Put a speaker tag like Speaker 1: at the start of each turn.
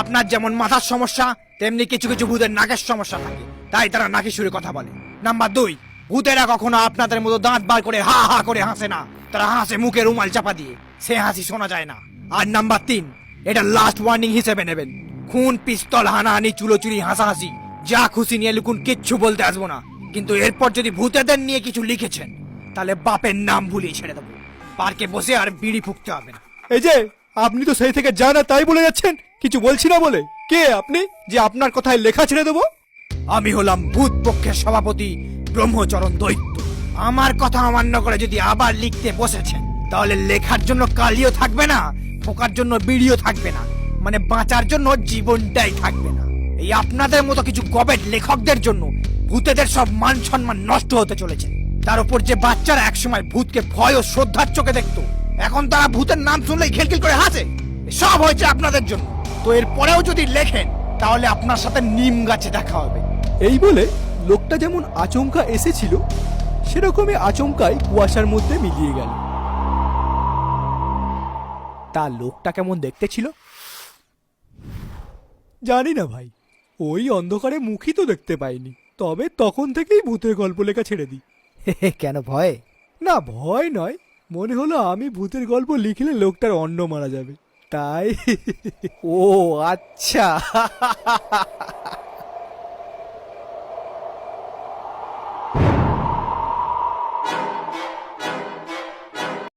Speaker 1: আপনার যেমন মাথার সমস্যা তেমনি কিছু কিছু ভূতের নাকের সমস্যা থাকে, তাই তারা নাকি সুরে কথা বলে। নাম্বার 2, ভূতেরা কখনো আপনাদের মতো দাঁত বার করে হা হা করে হাসে না, তারা হাসে মুখে রুমাল চাপা দিয়ে, সে হাসি শোনা যায় না। আর নাম্বার 3, এটা লাস্ট ওয়ার্নিং হিসেবে নেবেন। খুন, পিস্তল, হানাহানি, চুলোচুরি, হাসাহাসি যা খুশি নিয়ে লুকুন, কিচ্ছু বলতে আসবো না। কিন্তু এরপর যদি ভূতেদের নিয়ে কিছু লিখেছেন তাহলে বাপের নাম ভুলিয়ে ছেড়ে দেবো। পার্কে বসে আর বিড়ি ফুঁকতে হবে না।
Speaker 2: এই যে আপনি তো সেই থেকে জানা তাই বলে যাচ্ছেন, কিছু বলছি না বলে। কে আপনি যে আপনার কথায় লেখা ছেড়ে দেবো?
Speaker 1: আমি হলাম ভূত পক্ষের সভাপতি ব্রহ্মচরণ দৈত্য। আমার কথা অমান্য করে যদি আবার লিখতে বসেছেন তাহলে লেখার জন্য কালিও থাকবে না, ফোকার জন্য বিড়িও থাকবে না, মানে বাঁচার জন্য জীবনটাই থাকবে না। এই আপনাদের মতো কিছু গবেট লেখকদের জন্য ভূতেদের সব মান সম্মান নষ্ট হতে চলেছে। তার উপর যে বাচ্চারা একসময় ভূতকে ভয় ও শ্রদ্ধার চোখে দেখতো, এখন তারা ভূতের নাম শুনলেই খিলখিল করে হাসে। সব হয়েছে আপনাদের জন্য। তো এর পরেও যদি লেখেন তাহলে আপনার সাথে নিম গাছে দেখা হবে।
Speaker 2: এই বলে লোকটা যেমন আচমকা এসেছিল সেরকমই আচমকাই কুয়াশার মধ্যে মিলিয়ে গেল।
Speaker 1: তা লোকটা কেমন দেখতে ছিল?
Speaker 2: জানি না ভাই, ওই অন্ধকারে মুখই তো দেখতে পাইনি, তবে তখন থেকেই ভূতের গল্প লেখা ছেড়ে দিই।
Speaker 1: কেন, ভয়?
Speaker 2: না, ভয় নয়, মনে হলো আমি ভূতের গল্প লিখলে লোকটার অন্ন মারা যাবে, তাই।
Speaker 1: ও আচ্ছা।